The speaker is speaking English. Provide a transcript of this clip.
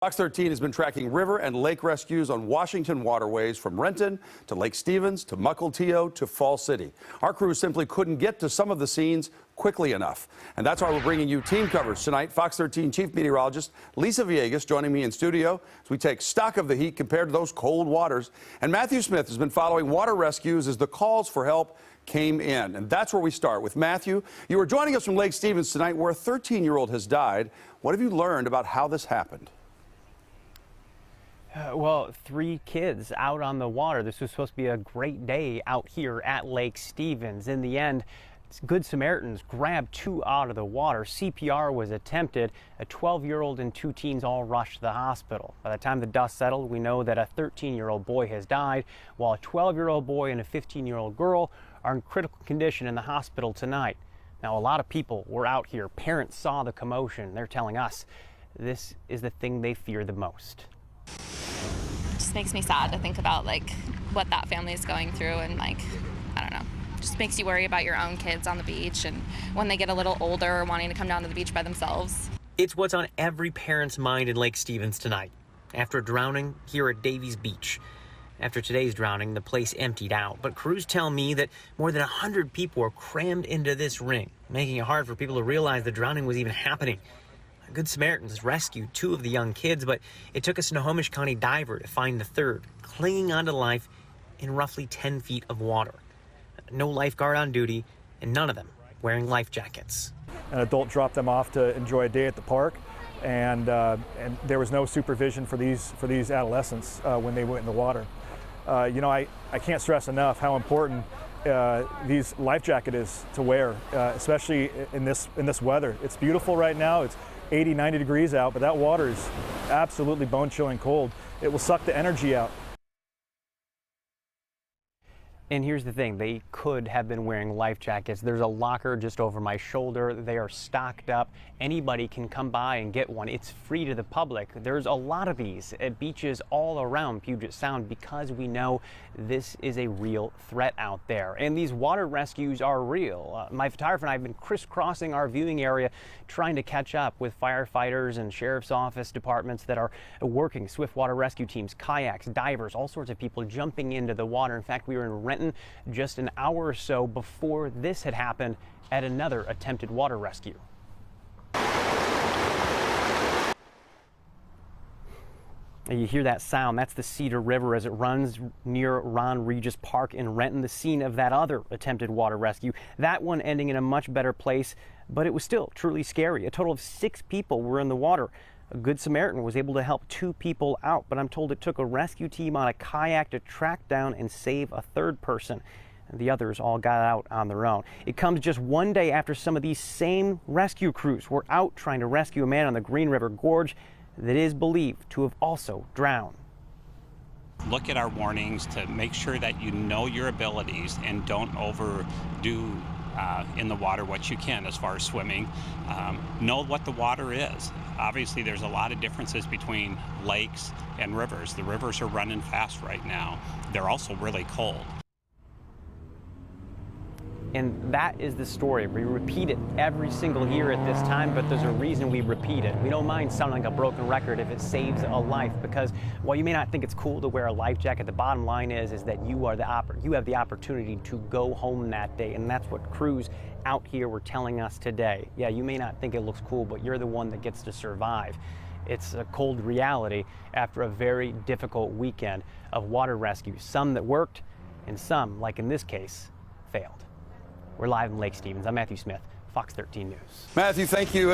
Fox 13 has been tracking river and lake rescues on Washington waterways from Renton to Lake Stevens to Mukilteo to Fall City. Our crew simply couldn't get to some of the scenes quickly enough. And that's why we're bringing you team coverage tonight. Fox 13 chief meteorologist Lisa Villegas joining me in studio as we take stock of the heat compared to those cold waters. And Matthew Smith has been following water rescues as the calls for help came in. And that's where we start with Matthew. You are joining us from Lake Stevens tonight, where a 13-year-old has died. What have you learned about how this happened? Well, 3 kids out on the water. This was supposed to be a great day out here at Lake Stevens. In the end, Good Samaritans grabbed 2 out of the water. CPR was attempted. A 12-year-old and 2 teens all rushed to the hospital. By the time the dust settled, we know that a 13-year-old boy has died, while a 12-year-old boy and a 15-year-old girl are in critical condition in the hospital tonight. Now, a lot of people were out here. Parents saw the commotion. They're telling us this is the thing they fear the most. Just makes me sad to think about what that family is going through, and I don't know, just makes you worry about your own kids on the beach and when they get a little older wanting to come down to the beach by themselves. It's what's on every parent's mind in Lake Stevens tonight after drowning here at Davies Beach. After today's drowning, the place emptied out, but crews tell me that more than 100 people were crammed into this ring, making it hard for people to realize the drowning was even happening. Good Samaritans rescued 2 of the young kids, but it took a Snohomish County diver to find the third, clinging onto life in roughly 10 feet of water. No lifeguard on duty, and none of them wearing life jackets. An adult dropped them off to enjoy a day at the park, and there was no supervision for these adolescents when they went in the water. I can't stress enough how important these life jacket is to wear, especially in this weather. It's beautiful right now. It's 80, 90 degrees out, but that water is absolutely bone-chilling cold. It will suck the energy out. And here's the thing, they could have been wearing life jackets. There's a locker just over my shoulder. They are stocked up. Anybody can come by and get one. It's free to the public. There's a lot of these at beaches all around Puget Sound because we know this is a real threat out there. And these water rescues are real. My photographer and I have been crisscrossing our viewing area trying to catch up with firefighters and sheriff's office departments that are working, swift water rescue teams, kayaks, divers, all sorts of people jumping into the water. In fact, we were in Renton just an hour or so before this had happened at another attempted water rescue. And you hear that sound, that's the Cedar River as it runs near Ron Regis Park in Renton, the scene of that other attempted water rescue. That one ending in a much better place, but it was still truly scary. A total of 6 people were in the water. A Good Samaritan was able to help 2 people out, but I'm told it took a rescue team on a kayak to track down and save a 3rd person. The others all got out on their own. It comes just one day after some of these same rescue crews were out trying to rescue a man on the Green River Gorge that is believed to have also drowned. Look at our warnings to make sure that you know your abilities and don't overdo in the water what you can as far as swimming. Know what the water is. Obviously, there's a lot of differences between lakes and rivers. The rivers are running fast right now. They're also really cold. And that is the story. We repeat it every single year at this time, but there's a reason we repeat it. We don't mind sounding like a broken record if it saves a life, because while you may not think it's cool to wear a life jacket, the bottom line is that you have the opportunity to go home that day, and that's what crews out here were telling us today. Yeah, you may not think it looks cool, but you're the one that gets to survive. It's a cold reality after a very difficult weekend of water rescue, some that worked and some, like in this case, failed. We're live in Lake Stevens. I'm Matthew Smith, Fox 13 News. Matthew, thank you.